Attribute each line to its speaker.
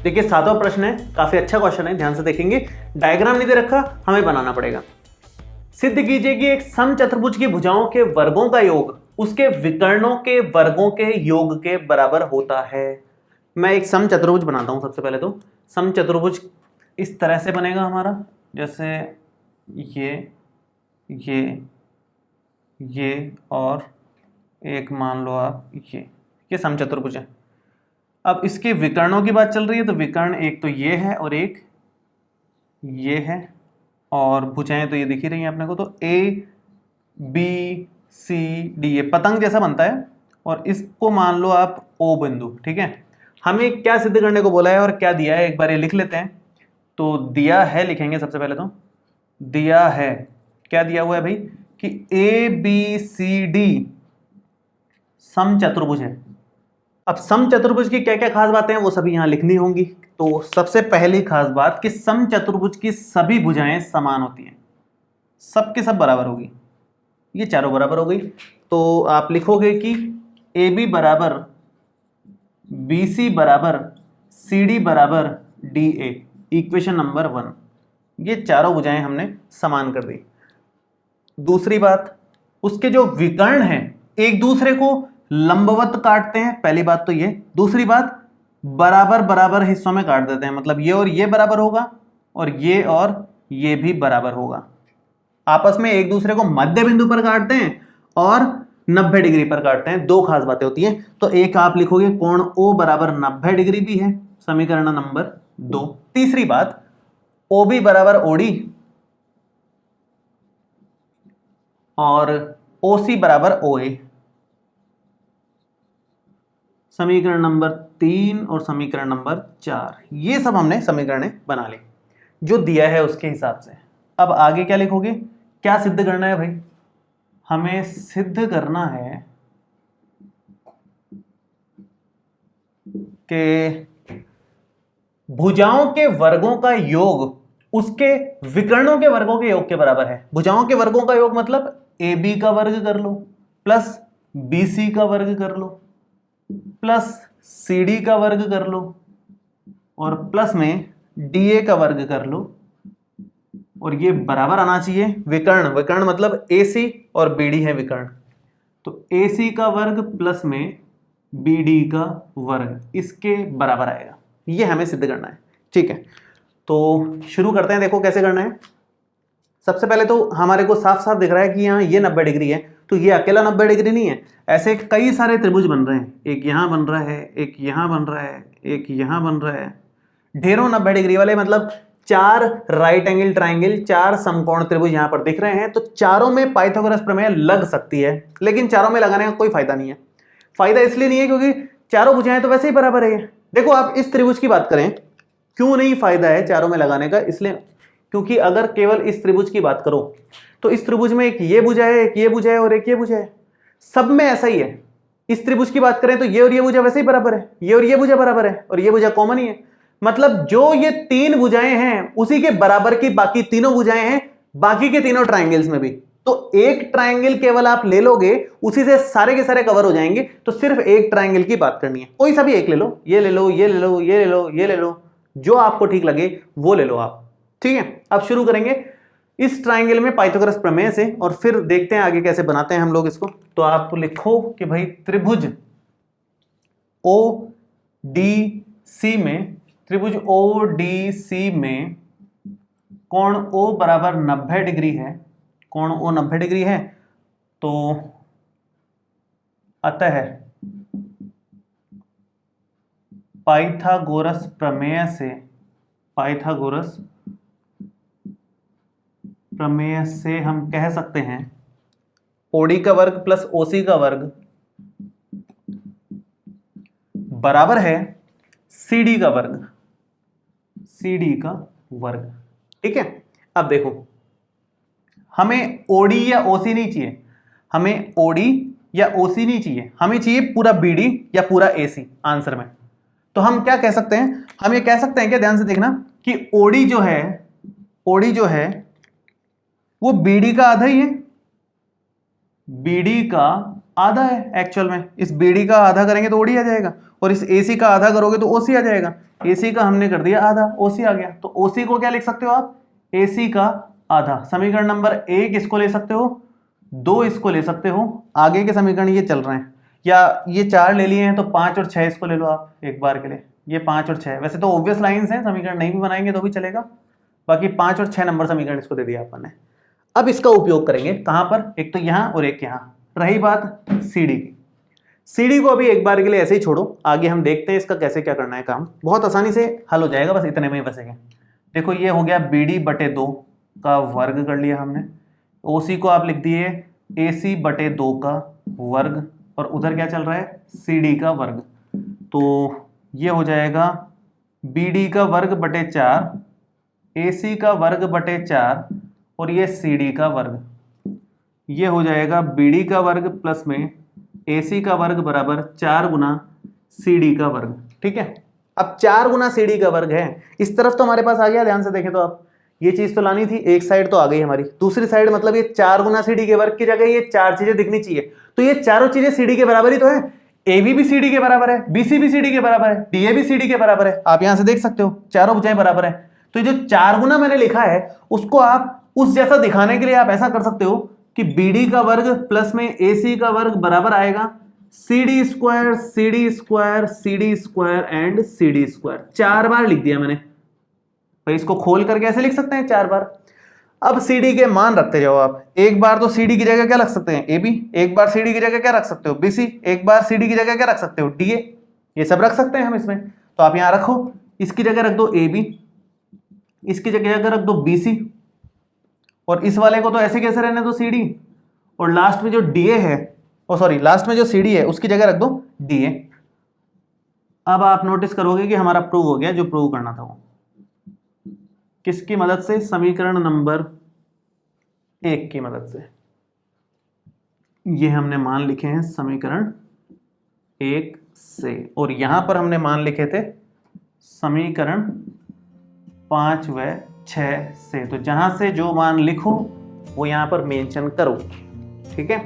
Speaker 1: देखिए 7वां प्रश्न है, काफी अच्छा क्वेश्चन है, ध्यान से देखेंगे। डायग्राम नहीं दे रखा, हमें बनाना पड़ेगा। सिद्ध कीजिए कि एक समचतुर्भुज की भुजाओं के वर्गों का योग उसके विकर्णों के वर्गों के योग के बराबर होता है। मैं एक समचतुर्भुज बनाता हूं। सबसे पहले तो समचतुर्भुज इस तरह से बनेगा हमारा, जैसे ये और एक मान लो आप ये समचतुर्भुज है। अब इसके विकर्णों की बात चल रही है, तो विकर्ण एक तो ये है और एक ये है, और भुजाएं तो ये दिख ही रही हैं अपने को। तो ए बी सी डी, ये पतंग जैसा बनता है, और इसको मान लो आप ओ बिंदु। ठीक है, हमें क्या सिद्ध करने को बोला है और क्या दिया है, एक बार ये लिख लेते हैं। तो दिया है लिखेंगे सबसे पहले, तो दिया है, क्या दिया हुआ है भाई, कि ए बी सी डी समचतुर्भुज है। अब समचतुर्भुज की क्या क्या खास बातें हैं वो सभी यहां लिखनी होंगी। तो सबसे पहली खास बात कि समचतुर्भुज की सभी भुजाएं समान होती हैं, सबके सब बराबर होगी, ये चारों बराबर हो गई। तो आप लिखोगे कि ए बी बराबर बी सी बराबर सी डी बराबर डी ए, इक्वेशन नंबर 1। ये चारों भुजाएं हमने समान कर दी। दूसरी बात, उसके जो विकर्ण हैं एक दूसरे को लंबवत काटते हैं, पहली बात तो ये। दूसरी बात, बराबर बराबर हिस्सों में काट देते हैं, मतलब ये और ये बराबर होगा और ये भी बराबर होगा। आपस में एक दूसरे को मध्य बिंदु पर काटते हैं और 90 डिग्री पर काटते हैं। दो खास बातें होती हैं। तो एक आप लिखोगे कोण O बराबर 90 डिग्री भी है, समीकरण नंबर 2। तीसरी बात, OB बराबर OD और OC बराबर OA, समीकरण नंबर 3 और समीकरण नंबर 4। ये सब हमने समीकरण बना ली जो दिया है उसके हिसाब से। अब आगे क्या लिखोगे, क्या सिद्ध करना है भाई, हमें सिद्ध करना है कि भुजाओं के वर्गों का योग उसके विकर्णों के वर्गों के योग के बराबर है। भुजाओं के वर्गों का योग मतलब ए बी का वर्ग कर लो प्लस बी सी का वर्ग कर लो प्लस सी डी का वर्ग कर लो और प्लस में डी ए का वर्ग कर लो, और ये बराबर आना चाहिए विकर्ण। विकर्ण मतलब ए सी और बी डी है विकर्ण, तो ए सी का वर्ग प्लस में बी डी का वर्ग इसके बराबर आएगा। ये हमें सिद्ध करना है। ठीक है, तो शुरू करते हैं। देखो कैसे करना है। सबसे पहले तो हमारे को साफ साफ दिख रहा है कि यहाँ ये 90 डिग्री है, तो ये अकेला 90 डिग्री नहीं है, ऐसे कई सारे त्रिभुज बन रहे हैं। एक यहाँ बन रहा है, एक यहाँ बन रहा है, एक यहाँ बन रहा है, ढेरों 90 डिग्री वाले, मतलब 4 राइट एंगल ट्राइंगल, 4 समकोण त्रिभुज यहाँ पर दिख रहे हैं। तो चारों में पाइथागोरस प्रमेय लग सकती है, लेकिन चारों में लगाने का कोई फायदा नहीं है। फायदा इसलिए नहीं है क्योंकि चारों भुजाएं तो वैसे ही बराबर है। देखो आप इस त्रिभुज की बात करें, क्यों नहीं फायदा है चारों में लगाने का, इसलिए क्योंकि अगर केवल इस त्रिभुज की बात करो तो इस त्रिभुज में एक ये भुजा है, एक ये भुजा है और एक ये भुजा है, सब में ऐसा ही है। इस त्रिभुज की बात करें तो ये और ये भुजा वैसे ही बराबर है, ये और ये भुजा बराबर है और ये भुजा कॉमन ही है। मतलब जो ये 3 भुजाएं हैं उसी के बराबर की बाकी तीनों भुजाएं हैं, बाकी के तीनों ट्राइंगल्स में भी। तो एक ट्राइंगल केवल आप ले लोगे, उसी से सारे के सारे कवर हो जाएंगे। तो सिर्फ एक ट्राइंगल की बात करनी है, कोई सा भी एक ले लो, ये ले लो, ये ले लो, ये ले लो, ये ले लो, जो आपको ठीक लगे वो ले लो आप। ठीक है, अब शुरू करेंगे इस ट्राइंगल में पाइथागोरस प्रमेय से, और फिर देखते हैं आगे कैसे बनाते हैं हम लोग इसको। तो आप लिखो कि भाई त्रिभुज ODC में, त्रिभुज ODC में कोण O बराबर 90 डिग्री है, कोण O 90 डिग्री है। तो अतः पाइथागोरस प्रमेय से हम कह सकते हैं OD का वर्ग प्लस OC का वर्ग बराबर है CD का वर्ग। ठीक है, अब देखो हमें OD या OC नहीं चाहिए, हमें OD या OC नहीं चाहिए, हमें चाहिए पूरा BD या पूरा AC आंसर में। तो हम क्या कह सकते हैं, हम ये कह सकते हैं क्या, ध्यान से देखना कि OD जो है वो BD का आधा ही है, BD का आधा है एक्चुअल में। इस BD का आधा करेंगे तो OD आ जाएगा, और इस AC का आधा करोगे तो OC आ जाएगा। AC का हमने कर दिया आधा, OC आ गया। तो OC को क्या लिख सकते हो आप, AC का आधा। समीकरण नंबर 1 इसको ले सकते हो, 2 इसको ले सकते हो। आगे के समीकरण ये चल रहे हैं, या ये 4 ले लिए हैं तो 5 और 6 इसको ले लो आप एक बार के लिए। ये 5 और 6 वैसे तो ऑब्वियस लाइंस हैं, समीकरण नहीं भी बनाएंगे तो भी चलेगा। बाकी 5 और 6 नंबर समीकरण इसको दे दिया अपन ने। अब इसका उपयोग करेंगे कहां पर, एक तो यहां और एक यहां। रही बात CD की, CD को अभी एक बार के लिए ऐसे ही छोड़ो, आगे हम देखते हैं इसका कैसे क्या करना है काम। बहुत आसानी से हल हो जाएगा, बस इतने में ही बचेंगे। देखो ये हो गया BD/2 का वर्ग कर लिया हमने। OC को आप लिख दिए AC/2 का वर्ग, और उधर क्या चल रहा है, CD का वर्ग। तो ये हो जाएगा BD का वर्ग बटे 4, AC का वर्ग बटे 4, और ये CD का वर्ग। ये हो जाएगा BD का वर्ग प्लस में AC का वर्ग बराबर 4 गुना CD का वर्ग। ठीक है, अब 4 गुना CD का वर्ग है, इस तरफ तो हमारे पास आ गया। ध्यान से देखें तो आप, ये चीज तो लानी थी, एक साइड तो आ गई हमारी, दूसरी साइड मतलब ये 4 गुना CD के वर्ग की जगह ये 4 चीजें दिखनी चाहिए। तो ये चारों चीजें CD के बराबर ही तो है। AB भी CD के बराबर है, BC भी CD के बराबर है, DA भी CD के बराबर है। आप यहां से देख सकते हो चारों भुजाएं बराबर है। तो ये जो 4 गुना मैंने लिखा है उसको आप उस जैसा दिखाने के लिए आप ऐसा कर सकते हो कि BD का वर्ग प्लस में AC का वर्ग बराबर आएगा CD square CD square CD square and CD square. 4 बार लिख दिया मैंने भाई, इसको खोल करके ऐसे लिख सकते हैं 4 बार। अब CD के मान रखते जाओ आप। एक बार तो CD की जगह क्या रख सकते हैं, AB। एक बार CD की जगह क्या रख सकते हो, BC। एक बार CD की जगह क्या रख सकते हो, DA। ये सब रख सकते हैं हम इसमें। तो आप यहां रखो, इसकी जगह रख दो AB, इसकी जगह रख दो BC, और इस वाले को तो ऐसे कैसे रहने दो CD, और लास्ट में जो DA है, सॉरी लास्ट में जो CD है उसकी जगह रख दो DA। अब आप नोटिस करोगे कि हमारा प्रूव हो गया जो प्रूव करना था वो। किसकी मदद से, समीकरण नंबर 1 की मदद से। ये हमने मान लिखे हैं समीकरण 1 से, और यहां पर हमने मान लिखे थे समीकरण 5 व 6 से। तो जहां से जो मान लिखो वो यहां पर मेंशन करो। ठीक है।